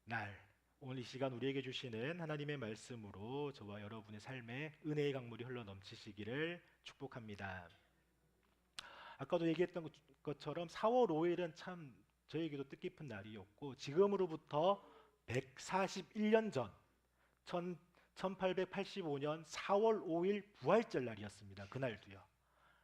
날, 오늘 이 시간 우리에게 주시는 하나님의 말씀으로 저와 여러분의 삶에 은혜의 강물이 흘러 넘치시기를 축복합니다. 아까도 얘기했던 것처럼 4월 5일은 참 저에게도 뜻깊은 날이었고, 지금으로부터 141년 전 1885년 4월 5일 부활절 날이었습니다. 그날도요.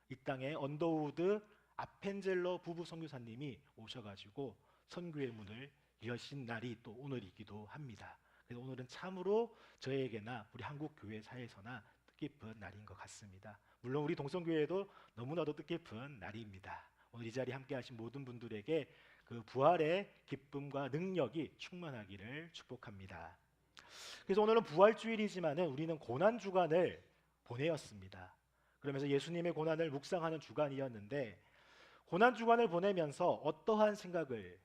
이 땅에 언더우드 아펜젤러 부부 선교사님이 오셔가지고 선교의 문을 여신 날이 또 오늘이기도 합니다. 그래서 오늘은 참으로 저에게나 우리 한국 교회사에서나 뜻깊은 날인 것 같습니다. 물론 우리 동성교회도 너무나도 뜻깊은 날입니다. 오늘 이 자리에 함께하신 모든 분들에게 그 부활의 기쁨과 능력이 충만하기를 축복합니다. 그래서 오늘은 부활주일이지만은 우리는 고난 주간을 보내었습니다. 그러면서 예수님의 고난을 묵상하는 주간이었는데, 고난 주간을 보내면서 어떠한 생각을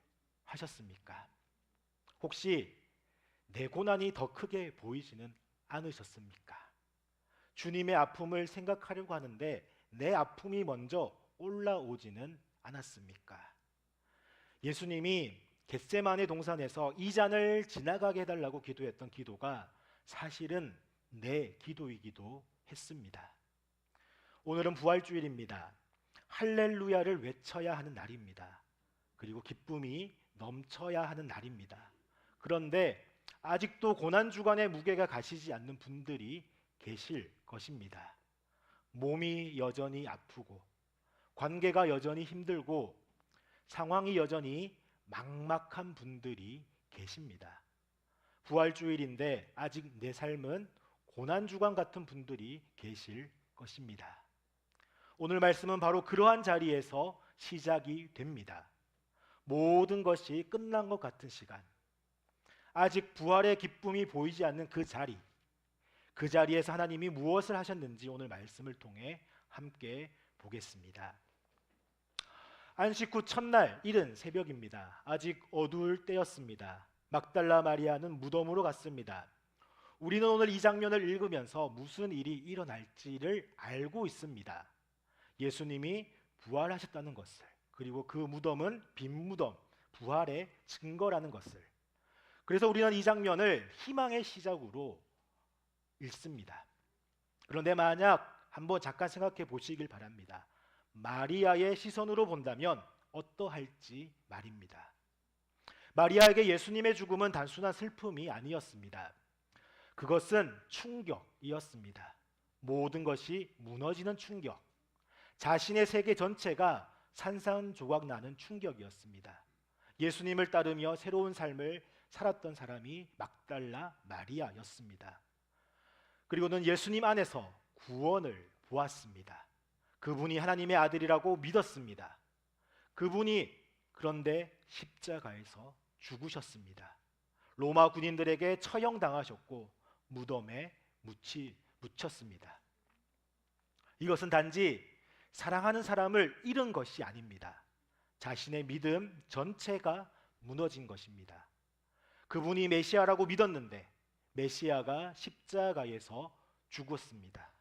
하셨습니까? 혹시 내 고난이 더 크게 보이지는 않으셨습니까? 주님의 아픔을 생각하려고 하는데 내 아픔이 먼저 올라오지는 않았습니까? 예수님이 겟세마네 동산에서 이 잔을 지나가게 해달라고 기도했던 기도가 사실은 내 기도이기도 했습니다. 오늘은 부활주일입니다. 할렐루야를 외쳐야 하는 날입니다. 그리고 기쁨이 넘쳐야 하는 날입니다. 그런데 아직도 고난주간의 무게가 가시지 않는 분들이 계실 것입니다. 몸이 여전히 아프고, 관계가 여전히 힘들고, 상황이 여전히 막막한 분들이 계십니다. 부활주일인데 아직 내 삶은 고난주간 같은 분들이 계실 것입니다. 오늘 말씀은 바로 그러한 자리에서 시작이 됩니다. 모든 것이 끝난 것 같은 시간, 아직 부활의 기쁨이 보이지 않는 그 자리, 그 자리에서 하나님이 무엇을 하셨는지 오늘 말씀을 통해 함께 보겠습니다. 안식 후 첫날 이른 새벽입니다. 아직 어두울 때였습니다. 막달라 마리아는 무덤으로 갔습니다. 우리는 오늘 이 장면을 읽으면서 무슨 일이 일어날지를 알고 있습니다. 예수님이 부활하셨다는 것을, 그리고 그 무덤은 빈 무덤, 부활의 증거라는 것을. 그래서 우리는 이 장면을 희망의 시작으로 읽습니다. 그런데 만약 한번 잠깐 생각해 보시길 바랍니다. 마리아의 시선으로 본다면 어떠할지 말입니다. 마리아에게 예수님의 죽음은 단순한 슬픔이 아니었습니다. 그것은 충격이었습니다. 모든 것이 무너지는 충격, 자신의 세계 전체가 산산조각 나는 충격이었습니다. 예수님을 따르며 새로운 삶을 살았던 사람이 막달라 마리아였습니다. 그리고는 예수님 안에서 구원을 보았습니다. 그분이 하나님의 아들이라고 믿었습니다. 그분이 그런데 십자가에서 죽으셨습니다. 로마 군인들에게 처형당하셨고 무덤에 묻혔습니다. 이것은 단지 사랑하는 사람을 잃은 것이 아닙니다. 자신의 믿음 전체가 무너진 것입니다. 그분이 메시아라고 믿었는데 메시아가 십자가에서 죽었습니다.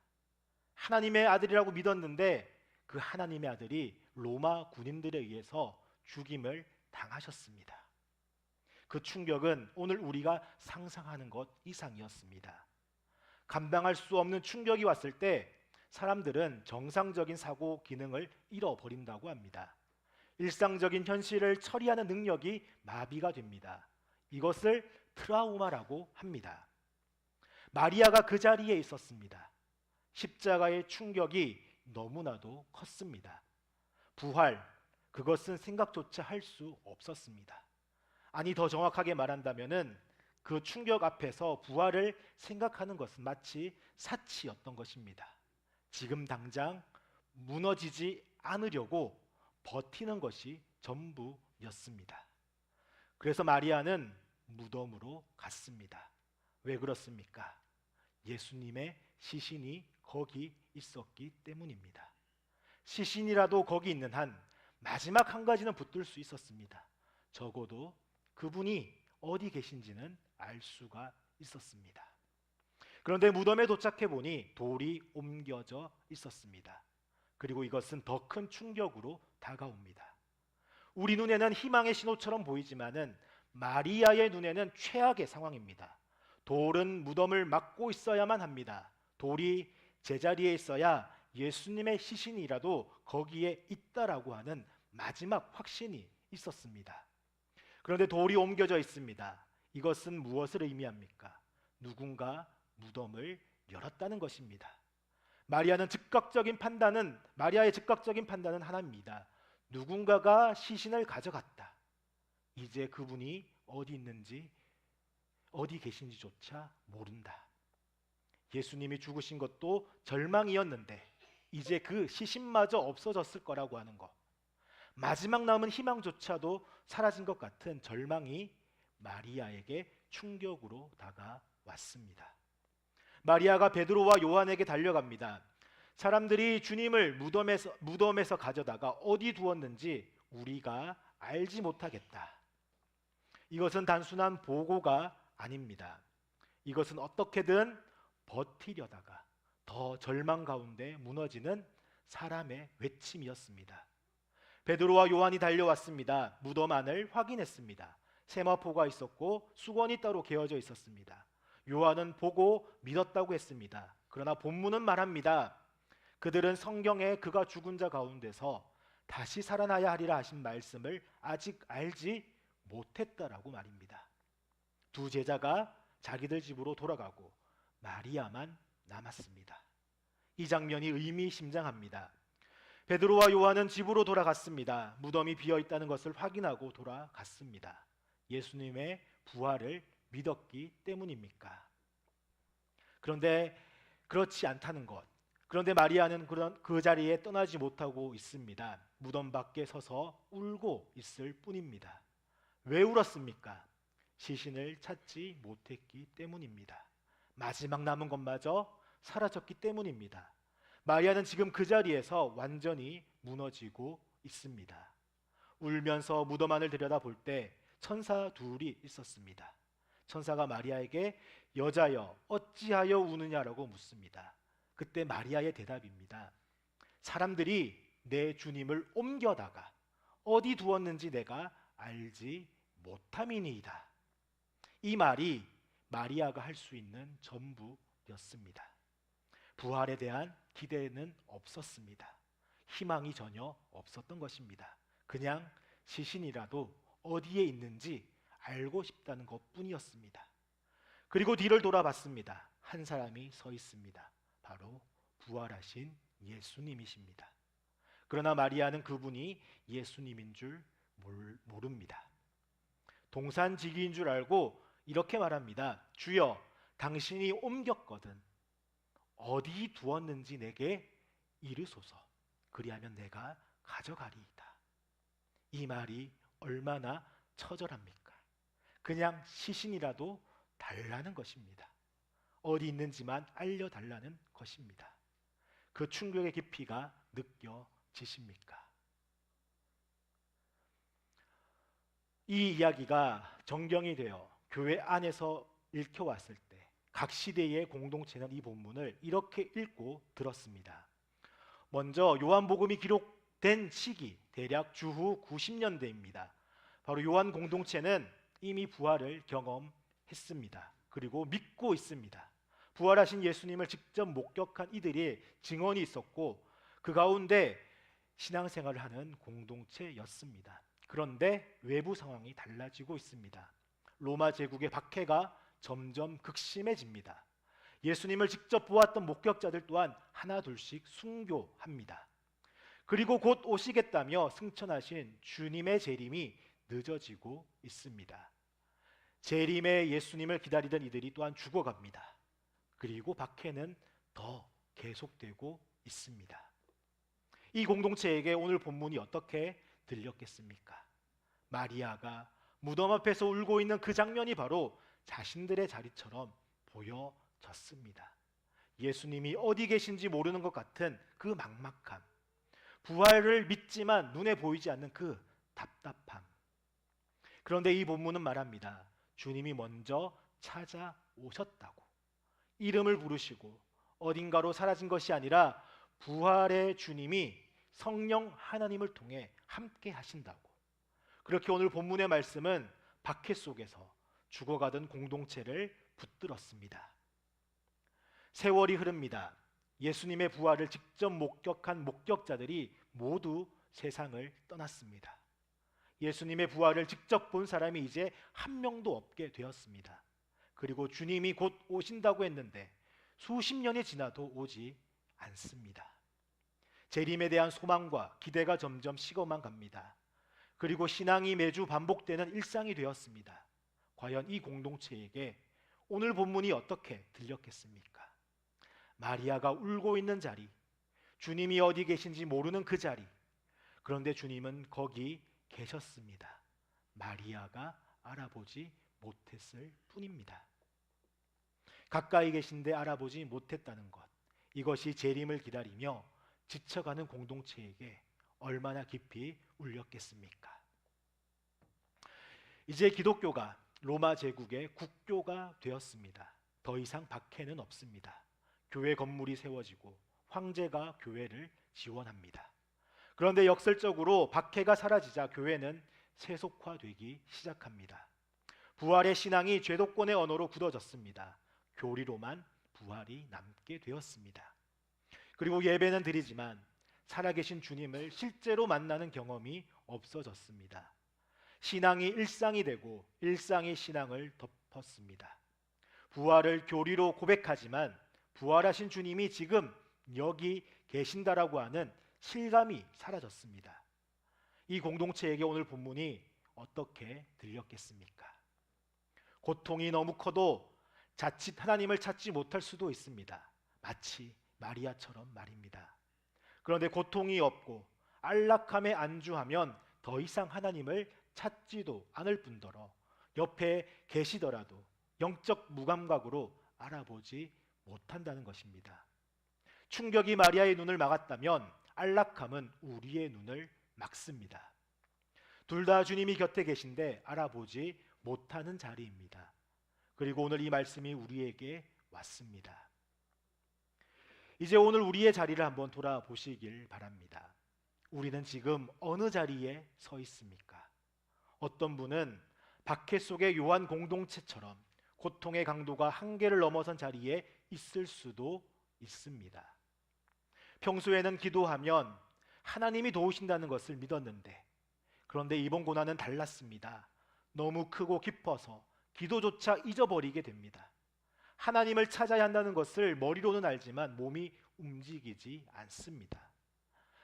하나님의 아들이라고 믿었는데 그 하나님의 아들이 로마 군인들에 의해서 죽임을 당하셨습니다. 그 충격은 오늘 우리가 상상하는 것 이상이었습니다. 감당할 수 없는 충격이 왔을 때 사람들은 정상적인 사고 기능을 잃어버린다고 합니다. 일상적인 현실을 처리하는 능력이 마비가 됩니다. 이것을 트라우마라고 합니다. 마리아가 그 자리에 있었습니다. 십자가의 충격이 너무나도 컸습니다. 부활, 그것은 생각조차 할 수 없었습니다. 아니, 더 정확하게 말한다면은 그 충격 앞에서 부활을 생각하는 것은 마치 사치였던 것입니다. 지금 당장 무너지지 않으려고 버티는 것이 전부였습니다. 그래서 마리아는 무덤으로 갔습니다. 왜 그렇습니까? 예수님의 시신이 거기 있었기 때문입니다. 시신이라도 거기 있는 한 마지막 한 가지는 붙들 수 있었습니다. 적어도 그분이 어디 계신지는 알 수가 있었습니다. 그런데 무덤에 도착해 보니 돌이 옮겨져 있었습니다. 그리고 이것은 더 큰 충격으로 다가옵니다. 우리 눈에는 희망의 신호처럼 보이지만은 마리아의 눈에는 최악의 상황입니다. 돌은 무덤을 막고 있어야만 합니다. 돌이 제자리에 있어야 예수님의 시신이라도 거기에 있다라고 하는 마지막 확신이 있었습니다. 그런데 돌이 옮겨져 있습니다. 이것은 무엇을 의미합니까? 누군가 무덤을 열었다는 것입니다. 마리아의 즉각적인 판단은 하나입니다. 누군가가 시신을 가져갔다. 이제 그분이 어디 있는지, 어디 계신지조차 모른다. 예수님이 죽으신 것도 절망이었는데 이제 그 시신마저 없어졌을 거라고 하는 것, 마지막 남은 희망조차도 사라진 것 같은 절망이 마리아에게 충격으로 다가왔습니다. 마리아가 베드로와 요한에게 달려갑니다. 사람들이 주님을 무덤에서 가져다가 어디 두었는지 우리가 알지 못하겠다. 이것은 단순한 보고가 아닙니다. 이것은 어떻게든 버티려다가 더 절망 가운데 무너지는 사람의 외침이었습니다. 베드로와 요한이 달려왔습니다. 무덤 안을 확인했습니다. 세마포가 있었고 수건이 따로 개어져 있었습니다. 요한은 보고 믿었다고 했습니다. 그러나 본문은 말합니다. 그들은 성경에 그가 죽은 자 가운데서 다시 살아나야 하리라 하신 말씀을 아직 알지 못했다라고 말입니다. 두 제자가 자기들 집으로 돌아가고 마리아만 남았습니다. 이 장면이 의미심장합니다. 베드로와 요한은 집으로 돌아갔습니다. 무덤이 비어 있다는 것을 확인하고 돌아갔습니다. 예수님의 부활을 믿었기 때문입니까? 그런데 그렇지 않다는 것. 그런데 마리아는 그 자리에 떠나지 못하고 있습니다. 무덤 밖에 서서 울고 있을 뿐입니다. 왜 울었습니까? 시신을 찾지 못했기 때문입니다. 마지막 남은 것마저 사라졌기 때문입니다. 마리아는 지금 그 자리에서 완전히 무너지고 있습니다. 울면서 무덤 안을 들여다볼 때 천사 둘이 있었습니다. 천사가 마리아에게 여자여 어찌하여 우느냐라고 묻습니다. 그때 마리아의 대답입니다. 사람들이 내 주님을 옮겨다가 어디 두었는지 내가 알지 못함이니이다. 이 말이 마리아가 할 수 있는 전부였습니다. 부활에 대한 기대는 없었습니다. 희망이 전혀 없었던 것입니다. 그냥 시신이라도 어디에 있는지 알고 싶다는 것뿐이었습니다. 그리고 뒤를 돌아봤습니다. 한 사람이 서 있습니다. 바로 부활하신 예수님이십니다. 그러나 마리아는 그분이 예수님인 줄 모릅니다. 동산지기인 줄 알고 이렇게 말합니다. 주여, 당신이 옮겼거든 어디 두었는지 내게 이르소서. 그리하면 내가 가져가리이다. 이 말이 얼마나 처절합니까? 그냥 시신이라도 달라는 것입니다. 어디 있는지만 알려달라는 것입니다. 그 충격의 깊이가 느껴지십니까? 이 이야기가 정경이 되어 교회 안에서 읽혀왔을 때 각 시대의 공동체는 이 본문을 이렇게 읽고 들었습니다. 먼저 요한복음이 기록된 시기 대략 주후 90년대입니다. 바로 요한 공동체는 이미 부활을 경험했습니다. 그리고 믿고 있습니다. 부활하신 예수님을 직접 목격한 이들의 증언이 있었고 그 가운데 신앙생활을 하는 공동체였습니다. 그런데 외부 상황이 달라지고 있습니다. 로마 제국의 박해가 점점 극심해집니다. 예수님을 직접 보았던 목격자들 또한 하나둘씩 순교합니다. 그리고 곧 오시겠다며 승천하신 주님의 재림이 늦어지고 있습니다. 재림의 예수님을 기다리던 이들이 또한 죽어갑니다. 그리고 박해는 더 계속되고 있습니다. 이 공동체에게 오늘 본문이 어떻게 들렸겠습니까? 마리아가 무덤 앞에서 울고 있는 그 장면이 바로 자신들의 자리처럼 보여졌습니다. 예수님이 어디 계신지 모르는 것 같은 그 막막함, 부활을 믿지만 눈에 보이지 않는 그 답답함. 그런데 이 본문은 말합니다. 주님이 먼저 찾아오셨다고. 이름을 부르시고 어딘가로 사라진 것이 아니라 부활의 주님이 성령 하나님을 통해 함께 하신다고. 그렇게 오늘 본문의 말씀은 박해 속에서 죽어가던 공동체를 붙들었습니다. 세월이 흐릅니다. 예수님의 부활을 직접 목격한 목격자들이 모두 세상을 떠났습니다. 예수님의 부활을 직접 본 사람이 이제 한 명도 없게 되었습니다. 그리고 주님이 곧 오신다고 했는데 수십 년이 지나도 오지 않습니다. 재림에 대한 소망과 기대가 점점 식어만 갑니다. 그리고 신앙이 매주 반복되는 일상이 되었습니다. 과연 이 공동체에게 오늘 본문이 어떻게 들렸겠습니까? 마리아가 울고 있는 자리, 주님이 어디 계신지 모르는 그 자리. 그런데 주님은 거기 계셨습니다. 마리아가 알아보지 못했을 뿐입니다. 가까이 계신데 알아보지 못했다는 것, 이것이 재림을 기다리며 지쳐가는 공동체에게 얼마나 깊이 울렸겠습니까? 이제 기독교가 로마 제국의 국교가 되었습니다. 더 이상 박해는 없습니다. 교회 건물이 세워지고 황제가 교회를 지원합니다. 그런데 역설적으로 박해가 사라지자 교회는 세속화되기 시작합니다. 부활의 신앙이 죄도권의 언어로 굳어졌습니다. 교리로만 부활이 남게 되었습니다. 그리고 예배는 드리지만 살아계신 주님을 실제로 만나는 경험이 없어졌습니다. 신앙이 일상이 되고 일상이 신앙을 덮었습니다. 부활을 교리로 고백하지만 부활하신 주님이 지금 여기 계신다라고 하는 실감이 사라졌습니다. 이 공동체에게 오늘 본문이 어떻게 들렸겠습니까? 고통이 너무 커도 자칫 하나님을 찾지 못할 수도 있습니다. 마치 마리아처럼 말입니다. 그런데 고통이 없고 안락함에 안주하면 더 이상 하나님을 찾지도 않을 뿐더러 옆에 계시더라도 영적 무감각으로 알아보지 못한다는 것입니다. 충격이 마리아의 눈을 막았다면 안락함은 우리의 눈을 막습니다. 둘 다 주님이 곁에 계신데 알아보지 못하는 자리입니다. 그리고 오늘 이 말씀이 우리에게 왔습니다. 이제 오늘 우리의 자리를 한번 돌아보시길 바랍니다. 우리는 지금 어느 자리에 서 있습니까? 어떤 분은 박해 속의 요한 공동체처럼 고통의 강도가 한계를 넘어선 자리에 있을 수도 있습니다. 평소에는 기도하면 하나님이 도우신다는 것을 믿었는데, 그런데 이번 고난은 달랐습니다. 너무 크고 깊어서 기도조차 잊어버리게 됩니다. 하나님을 찾아야 한다는 것을 머리로는 알지만 몸이 움직이지 않습니다.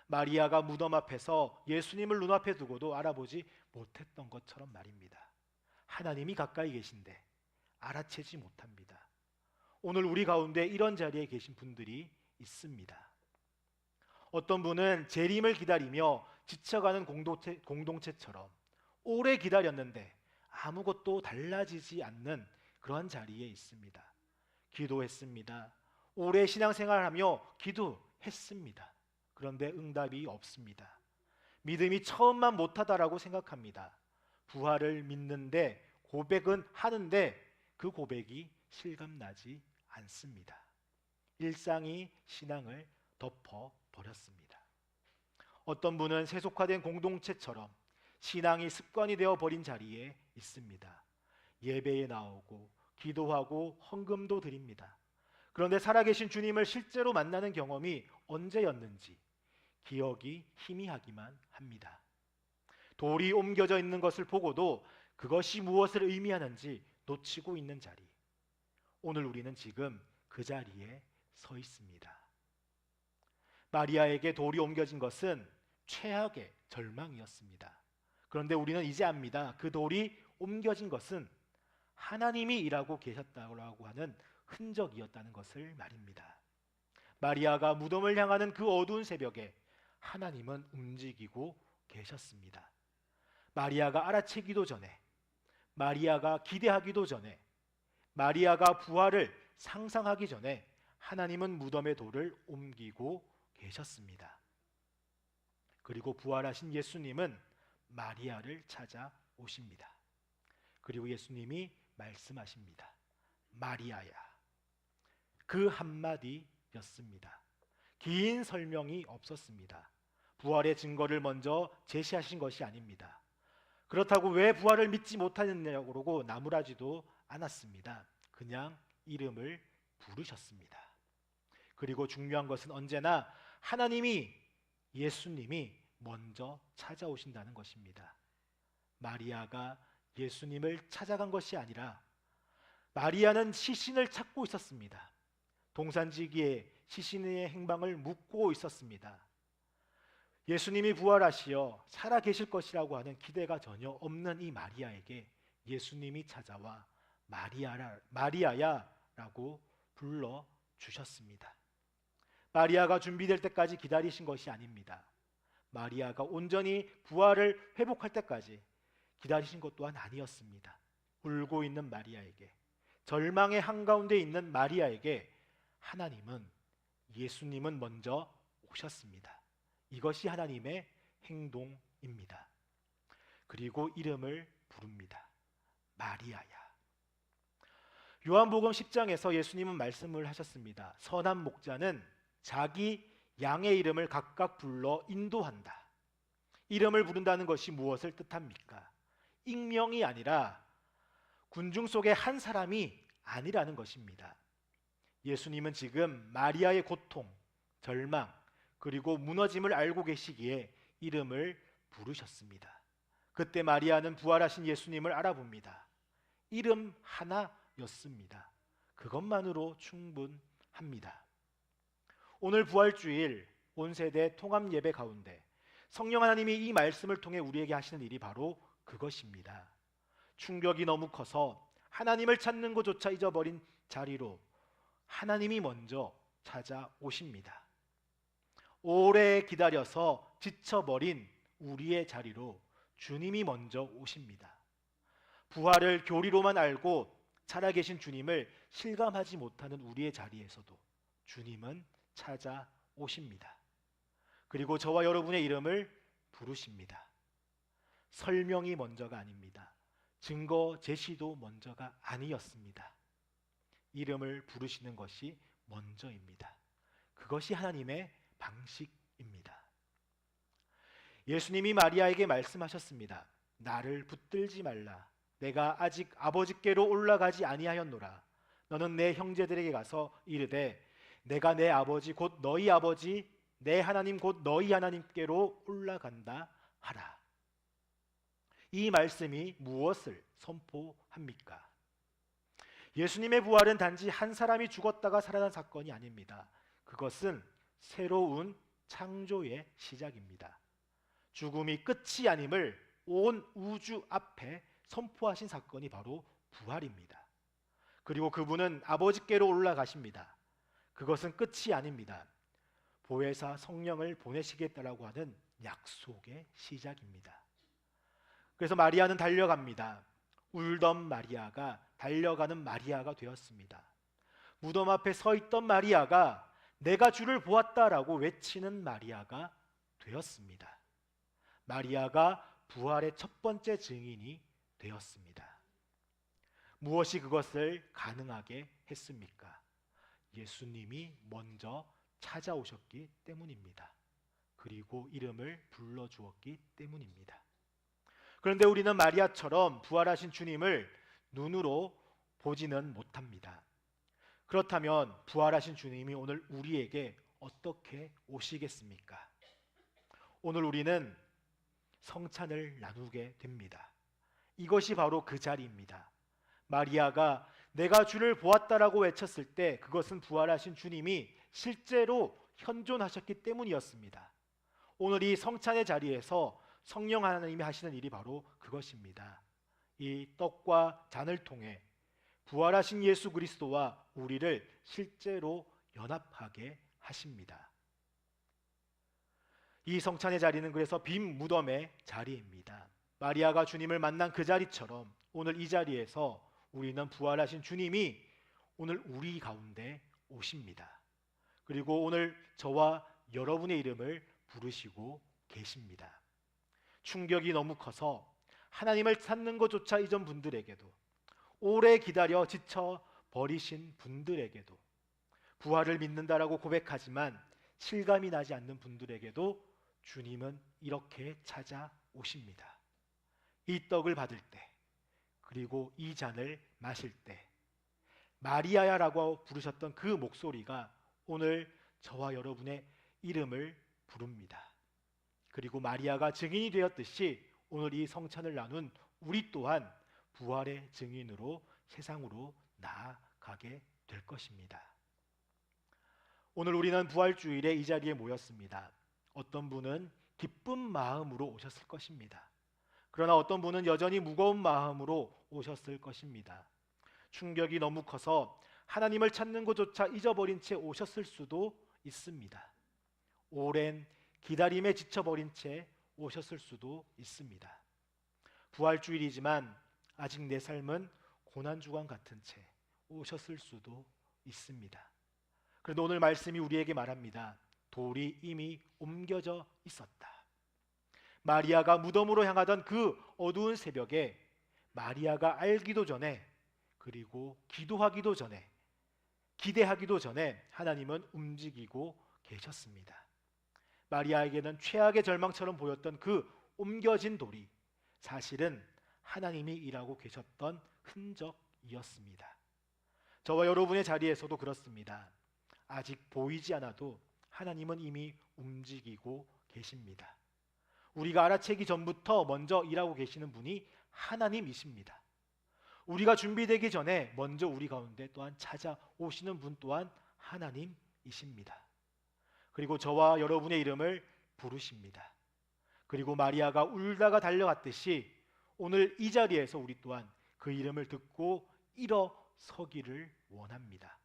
마리아가 무덤 앞에서 예수님을 눈앞에 두고도 알아보지 못했던 것처럼 말입니다. 하나님이 가까이 계신데 알아채지 못합니다. 오늘 우리 가운데 이런 자리에 계신 분들이 있습니다. 어떤 분은 재림을 기다리며 지쳐가는 공동체처럼 오래 기다렸는데 아무것도 달라지지 않는 그런 자리에 있습니다. 기도했습니다. 오래 신앙생활하며 기도했습니다. 그런데 응답이 없습니다. 믿음이 처음만 못하다라고 생각합니다. 부활을 믿는데 고백은 하는데 그 고백이 실감나지 않습니다. 일상이 신앙을 덮어버렸습니다. 어떤 분은 세속화된 공동체처럼 신앙이 습관이 되어버린 자리에 있습니다. 예배에 나오고 기도하고 헌금도 드립니다. 그런데 살아계신 주님을 실제로 만나는 경험이 언제였는지 기억이 희미하기만 합니다. 돌이 옮겨져 있는 것을 보고도 그것이 무엇을 의미하는지 놓치고 있는 자리. 오늘 우리는 지금 그 자리에 서 있습니다. 마리아에게 돌이 옮겨진 것은 최악의 절망이었습니다. 그런데 우리는 이제 압니다. 그 돌이 옮겨진 것은 하나님이 일하고 계셨다고 하는 흔적이었다는 것을 말입니다. 마리아가 무덤을 향하는 그 어두운 새벽에 하나님은 움직이고 계셨습니다. 마리아가 알아채기도 전에, 마리아가 기대하기도 전에, 마리아가 부활을 상상하기 전에 하나님은 무덤의 돌을 옮기고 계셨습니다. 그리고 부활하신 예수님은 마리아를 찾아오십니다. 그리고 예수님이 말씀하십니다. 마리아야. 그 한마디였습니다. 긴 설명이 없었습니다. 부활의 증거를 먼저 제시하신 것이 아닙니다. 그렇다고 왜 부활을 믿지 못하느냐고 그러고 나무라지도 않았습니다. 그냥 이름을 부르셨습니다. 그리고 중요한 것은 언제나 하나님이, 예수님이 먼저 찾아오신다는 것입니다. 마리아가 예수님을 찾아간 것이 아니라 마리아는 시신을 찾고 있었습니다. 동산지기에 시신의 행방을 묻고 있었습니다. 예수님이 부활하시어 살아계실 것이라고 하는 기대가 전혀 없는 이 마리아에게 예수님이 찾아와 마리아야 라고 불러주셨습니다. 마리아가 준비될 때까지 기다리신 것이 아닙니다. 마리아가 온전히 부활을 회복할 때까지 기다리신 것 또한 아니었습니다. 울고 있는 마리아에게, 절망의 한가운데 있는 마리아에게 하나님은, 예수님은 먼저 오셨습니다. 이것이 하나님의 행동입니다. 그리고 이름을 부릅니다. 마리아야. 요한복음 10장에서 예수님은 말씀을 하셨습니다. 선한 목자는 자기 양의 이름을 각각 불러 인도한다. 이름을 부른다는 것이 무엇을 뜻합니까? 익명이 아니라 군중 속의 한 사람이 아니라는 것입니다. 예수님은 지금 마리아의 고통, 절망, 그리고 무너짐을 알고 계시기에 이름을 부르셨습니다. 그때 마리아는 부활하신 예수님을 알아봅니다. 이름 하나였습니다. 그것만으로 충분합니다. 오늘 부활주일 온 세대 통합 예배 가운데 성령 하나님이 이 말씀을 통해 우리에게 하시는 일이 바로 그것입니다. 충격이 너무 커서 하나님을 찾는 것조차 잊어버린 자리로 하나님이 먼저 찾아오십니다. 오래 기다려서 지쳐버린 우리의 자리로 주님이 먼저 오십니다. 부활을 교리로만 알고 살아계신 주님을 실감하지 못하는 우리의 자리에서도 주님은 찾아오십니다. 그리고 저와 여러분의 이름을 부르십니다. 설명이 먼저가 아닙니다. 증거 제시도 먼저가 아니었습니다. 이름을 부르시는 것이 먼저입니다. 그것이 하나님의 방식입니다. 예수님이 마리아에게 말씀하셨습니다. 나를 붙들지 말라. 내가 아직 아버지께로 올라가지 아니하였노라. 너는 내 형제들에게 가서 이르되 내가 내 아버지 곧 너희 아버지 내 하나님 곧 너희 하나님께로 올라간다 하라. 이 말씀이 무엇을 선포합니까? 예수님의 부활은 단지 한 사람이 죽었다가 살아난 사건이 아닙니다. 그것은 새로운 창조의 시작입니다. 죽음이 끝이 아님을 온 우주 앞에 선포하신 사건이 바로 부활입니다. 그리고 그분은 아버지께로 올라가십니다. 그것은 끝이 아닙니다. 보혜사 성령을 보내시겠다라고 하는 약속의 시작입니다. 그래서 마리아는 달려갑니다. 울던 마리아가 달려가는 마리아가 되었습니다. 무덤 앞에 서 있던 마리아가 내가 주를 보았다라고 외치는 마리아가 되었습니다. 마리아가 부활의 첫 번째 증인이 되었습니다. 무엇이 그것을 가능하게 했습니까? 예수님이 먼저 찾아오셨기 때문입니다. 그리고 이름을 불러주었기 때문입니다. 그런데 우리는 마리아처럼 부활하신 주님을 눈으로 보지는 못합니다. 그렇다면 부활하신 주님이 오늘 우리에게 어떻게 오시겠습니까? 오늘 우리는 성찬을 나누게 됩니다. 이것이 바로 그 자리입니다. 마리아가 내가 주를 보았다라고 외쳤을 때 그것은 부활하신 주님이 실제로 현존하셨기 때문이었습니다. 오늘 이 성찬의 자리에서 성령 하나님이 하시는 일이 바로 그것입니다. 이 떡과 잔을 통해 부활하신 예수 그리스도와 우리를 실제로 연합하게 하십니다. 이 성찬의 자리는 그래서 빈 무덤의 자리입니다. 마리아가 주님을 만난 그 자리처럼 오늘 이 자리에서 우리는 부활하신 주님이 오늘 우리 가운데 오십니다. 그리고 오늘 저와 여러분의 이름을 부르시고 계십니다. 충격이 너무 커서 하나님을 찾는 것조차 잊은 분들에게도, 오래 기다려 지쳐 버리신 분들에게도, 부활을 믿는다라고 고백하지만 실감이 나지 않는 분들에게도 주님은 이렇게 찾아오십니다. 이 떡을 받을 때, 그리고 이 잔을 마실 때 마리아야라고 부르셨던 그 목소리가 오늘 저와 여러분의 이름을 부릅니다. 그리고 마리아가 증인이 되었듯이 오늘 이 성찬을 나눈 우리 또한 부활의 증인으로 세상으로 나아가게 될 것입니다. 오늘 우리는 부활주일에 이 자리에 모였습니다. 어떤 분은 기쁜 마음으로 오셨을 것입니다. 그러나 어떤 분은 여전히 무거운 마음으로 오셨을 것입니다. 충격이 너무 커서 하나님을 찾는 것조차 잊어버린 채 오셨을 수도 있습니다. 오랜 기다림에 지쳐버린 채 오셨을 수도 있습니다. 부활주일이지만 아직 내 삶은 고난주간 같은 채 오셨을 수도 있습니다. 그런데 오늘 말씀이 우리에게 말합니다. 돌이 이미 옮겨져 있었다. 마리아가 무덤으로 향하던 그 어두운 새벽에 마리아가 알기도 전에, 그리고 기도하기도 전에, 기대하기도 전에 하나님은 움직이고 계셨습니다. 마리아에게는 최악의 절망처럼 보였던 그 옮겨진 돌이 사실은 하나님이 일하고 계셨던 흔적이었습니다. 저와 여러분의 자리에서도 그렇습니다. 아직 보이지 않아도 하나님은 이미 움직이고 계십니다. 우리가 알아채기 전부터 먼저 일하고 계시는 분이 하나님이십니다. 우리가 준비되기 전에 먼저 우리 가운데 또한 찾아오시는 분 또한 하나님이십니다. 그리고 저와 여러분의 이름을 부르십니다. 그리고 마리아가 울다가 달려갔듯이 오늘 이 자리에서 우리 또한 그 이름을 듣고 일어서기를 원합니다.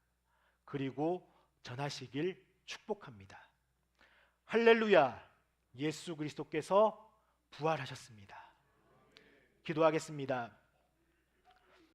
그리고 전하시길 축복합니다. 할렐루야! 예수 그리스도께서 부활하셨습니다. 기도하겠습니다.